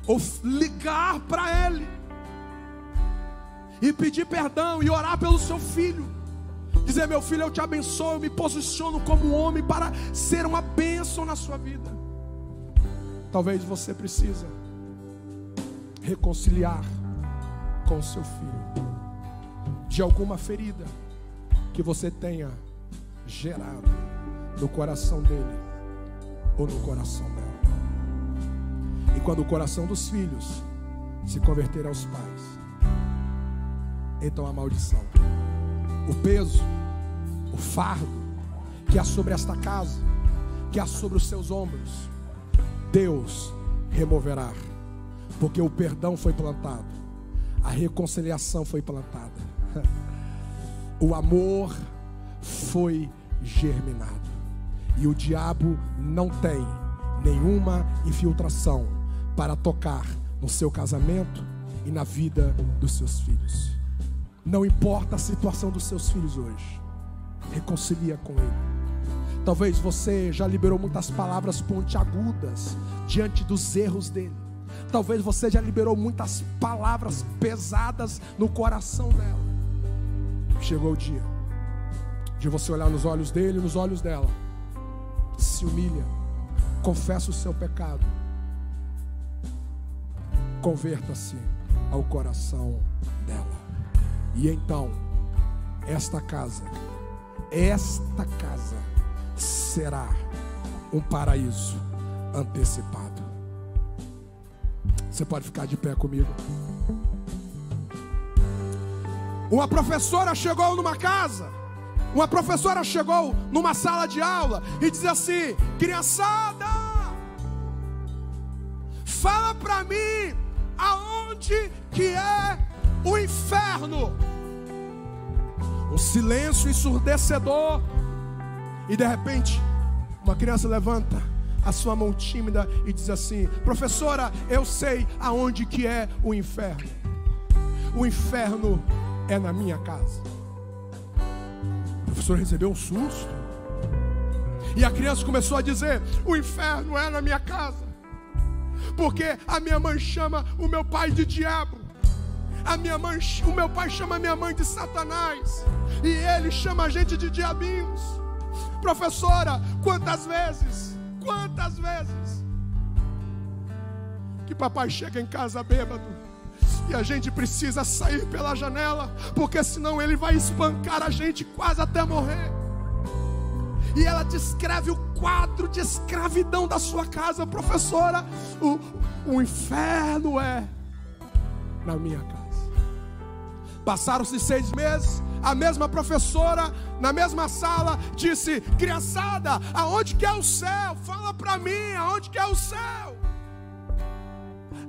ou ligar para ele e pedir perdão e orar pelo seu filho. Dizer: meu filho, eu te abençoo, eu me posiciono como homem para ser uma bênção na sua vida. Talvez você precisa reconciliar com o seu filho de alguma ferida que você tenha gerado no coração dele ou no coração dela. E quando o coração dos filhos se converter aos pais, então a maldição, o peso, o fardo que há sobre esta casa, que há sobre os seus ombros, Deus removerá. Porque o perdão foi plantado, a reconciliação foi plantada, o amor foi germinado. E o diabo não tem nenhuma infiltração para tocar no seu casamento e na vida dos seus filhos. Não importa a situação dos seus filhos hoje, reconcilia com ele. Talvez você já liberou muitas palavras pontiagudas diante dos erros dele. Talvez você já liberou muitas palavras pesadas no coração dela. Chegou o dia de você olhar nos olhos dele e nos olhos dela. Se humilha, confessa o seu pecado, converta-se ao coração dela. E então esta casa será um paraíso antecipado. Você pode ficar de pé comigo. Uma professora chegou numa casa, uma professora chegou numa sala de aula e dizia assim: criançada, fala para mim, aonde que é o inferno? Um silêncio ensurdecedor. E de repente, uma criança levanta a sua mão tímida e diz assim: professora, eu sei aonde que é o inferno. O inferno é na minha casa. O professor recebeu um susto. E a criança começou a dizer: o inferno é na minha casa, porque a minha mãe chama o meu pai de diabo, o meu pai chama a minha mãe de Satanás, e ele chama a gente de diabinhos. Professora, quantas vezes que papai chega em casa bêbado e a gente precisa sair pela janela, porque senão ele vai espancar a gente quase até morrer. E ela descreve o quadro de escravidão da sua casa. Professora, o inferno é na minha casa. Passaram-se 6 meses, a mesma professora, na mesma sala, disse: criançada, aonde que é o céu? Fala para mim, aonde que é o céu?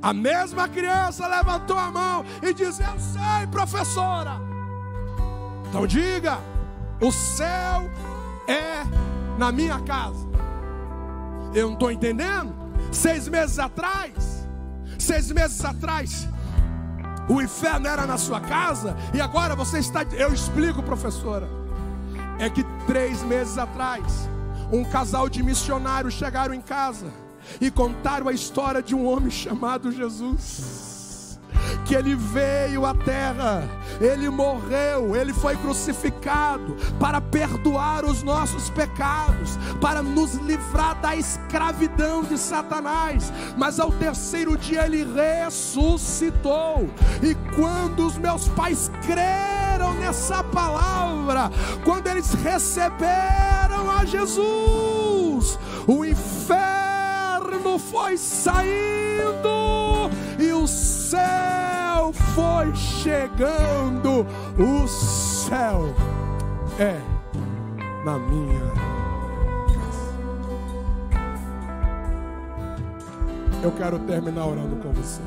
A mesma criança levantou a mão e disse: eu sei, professora. Então diga: o céu é na minha casa. Eu não estou entendendo. 6 meses atrás, o inferno era na sua casa, e agora você está... Eu explico, professora. É que 3 meses atrás, um casal de missionários chegaram em casa e contaram a história de um homem chamado Jesus, que ele veio à terra, ele morreu, ele foi crucificado para perdoar os nossos pecados, para nos livrar da escravidão de Satanás, mas ao 3º dia ele ressuscitou. E quando os meus pais creram nessa palavra, quando eles receberam a Jesus, o inferno foi saindo e o céu foi chegando. O céu é na minha casa. Eu quero terminar orando com você.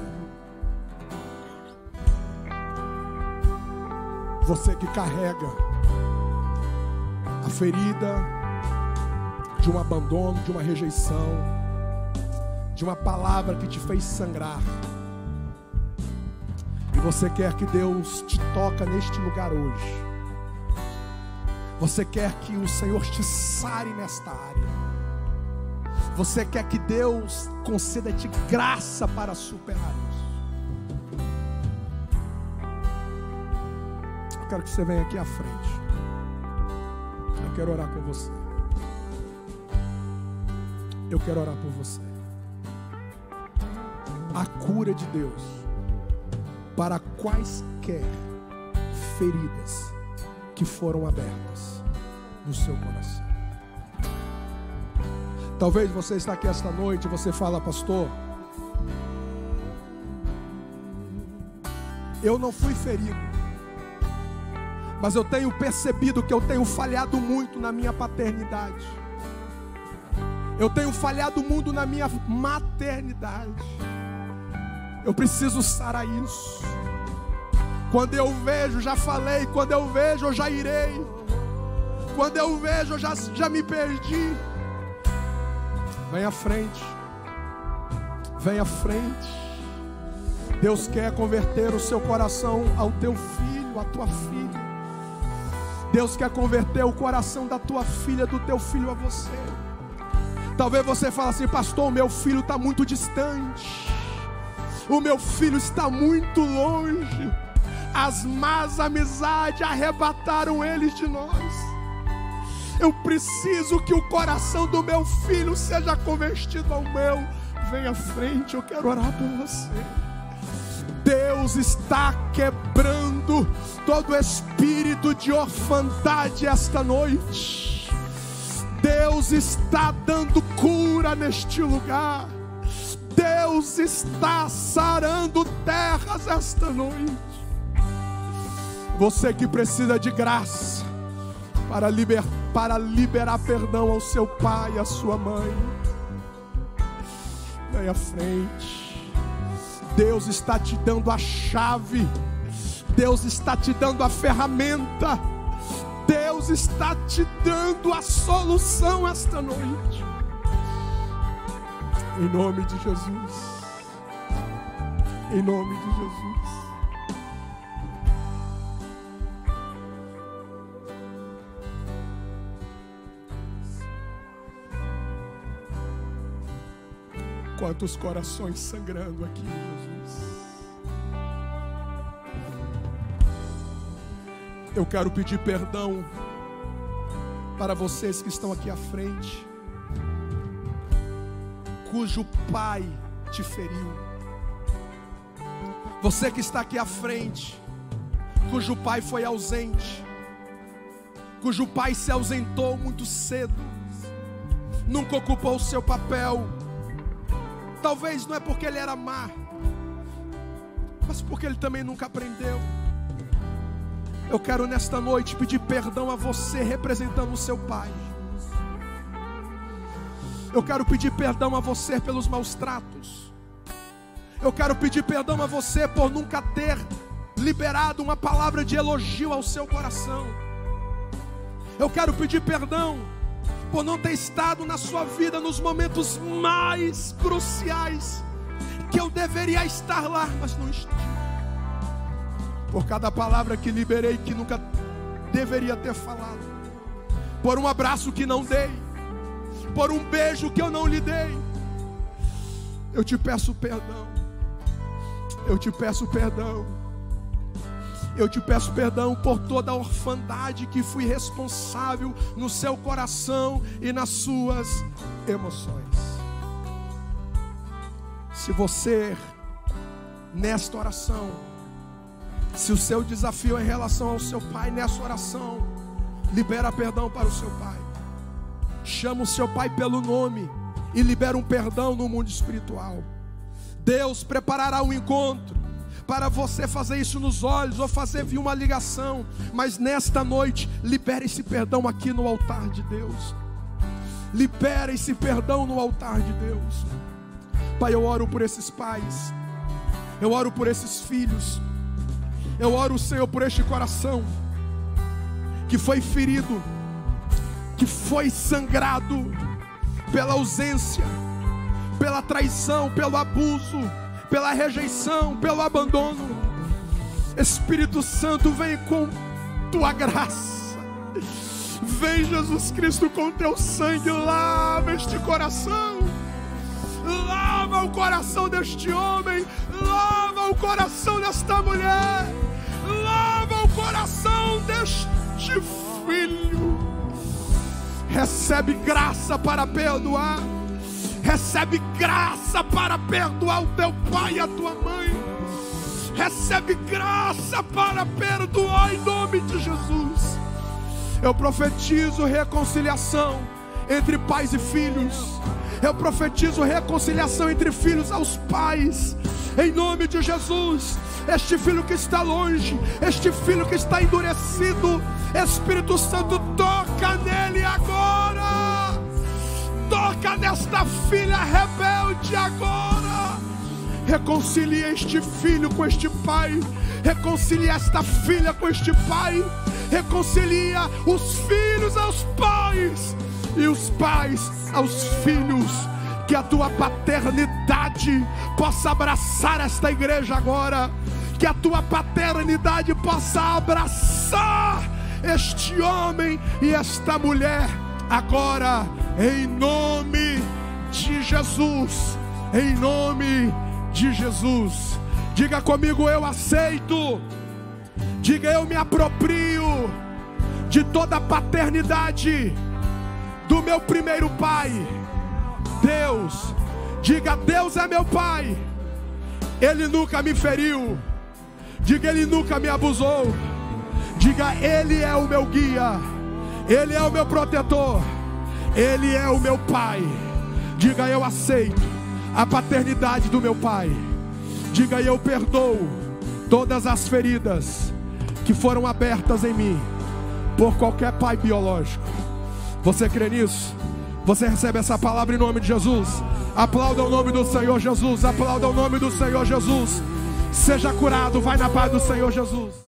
Você que carrega a ferida de um abandono, de uma rejeição, de uma palavra que te fez sangrar, e você quer que Deus te toque neste lugar hoje. Você quer que o Senhor te sare nesta área. Você quer que Deus conceda-te graça para superar isso. Eu quero que você venha aqui à frente. Eu quero orar com você. Eu quero orar por você. A cura de Deus para quaisquer feridas que foram abertas no seu coração. Talvez você está aqui esta noite e você fala: pastor, eu não fui ferido, mas eu tenho percebido que eu tenho falhado muito na minha paternidade. Eu tenho falhado muito na minha maternidade. Eu preciso sarar isso. Quando eu vejo, já falei, quando eu vejo, eu já irei. Quando eu vejo, eu já me perdi. Vem à frente. Vem à frente. Deus quer converter o seu coração ao teu filho, à tua filha. Deus quer converter o coração da tua filha, do teu filho a você. Talvez você fale assim: pastor, o meu filho está muito distante. O meu filho está muito longe. As más amizades arrebataram eles de nós. Eu preciso que o coração do meu filho seja convertido ao meu. Vem à frente, eu quero orar por você. Deus está quebrando todo espírito de orfandade esta noite. Deus está dando cura neste lugar. Deus está sarando terras esta noite. Você que precisa de graça para liberar perdão ao seu pai e à sua mãe, vem à frente. Deus está te dando a chave, Deus está te dando a ferramenta, Deus está te dando a solução esta noite. Em nome de Jesus. Em nome de Jesus. Quantos corações sangrando aqui, Jesus. Eu quero pedir perdão para vocês que estão aqui à frente, cujo pai te feriu. Você que está aqui à frente, cujo pai foi ausente, cujo pai se ausentou muito cedo, nunca ocupou o seu papel. Talvez não é porque ele era má, mas porque ele também nunca aprendeu. Eu quero nesta noite pedir perdão a você representando o seu pai. Eu quero pedir perdão a você pelos maus tratos. Eu quero pedir perdão a você por nunca ter liberado uma palavra de elogio ao seu coração. Eu quero pedir perdão por não ter estado na sua vida nos momentos mais cruciais, que eu deveria estar lá, mas não estive. Por cada palavra que liberei que nunca deveria ter falado, por um abraço que não dei, por um beijo que eu não lhe dei. Eu te peço perdão. Eu te peço perdão. Eu te peço perdão por toda a orfandade que fui responsável no seu coração e nas suas emoções. Se você, nesta oração, se o seu desafio é em relação ao seu pai, nessa oração, libera perdão para o seu pai. Chama o seu pai pelo nome e libera um perdão no mundo espiritual. Deus preparará um encontro para você fazer isso nos olhos ou fazer vir uma ligação, mas nesta noite, libere esse perdão aqui no altar de Deus. Libere esse perdão no altar de Deus. Pai, eu oro por esses pais, eu oro por esses filhos, eu oro, Senhor, por este coração que foi ferido, que foi sangrado pela ausência, pela traição, pelo abuso, pela rejeição, pelo abandono. Espírito Santo, vem com tua graça. Vem, Jesus Cristo, com teu sangue, lava este coração. Lava o coração deste homem. Lava o coração desta mulher. Lava o coração deste filho. Recebe graça para perdoar. Recebe graça para perdoar o teu pai e a tua mãe. Recebe graça para perdoar em nome de Jesus. Eu profetizo reconciliação entre pais e filhos. Eu profetizo reconciliação entre filhos aos pais. Em nome de Jesus. Este filho que está longe, este filho que está endurecido, Espírito Santo, toca nele agora. Toca nesta filha rebelde agora. Reconcilia este filho com este pai. Reconcilia esta filha com este pai. Reconcilia os filhos aos pais e os pais aos filhos. Que a tua paternidade possa abraçar esta igreja agora. Que a tua paternidade possa abraçar este homem e esta mulher agora. Em nome de Jesus. Em nome de Jesus. Diga comigo: eu aceito. Diga: eu me aproprio de toda a paternidade do meu primeiro pai, Deus. Diga: Deus é meu pai. Ele nunca me feriu. Diga: ele nunca me abusou. Diga: ele é o meu guia. Ele é o meu protetor. Ele é o meu pai. Diga: eu aceito a paternidade do meu pai. Diga: eu perdoo todas as feridas que foram abertas em mim por qualquer pai biológico. Você crê nisso? Você recebe essa palavra em nome de Jesus. Aplauda o nome do Senhor Jesus. Aplauda o nome do Senhor Jesus. Seja curado, vai na paz do Senhor Jesus.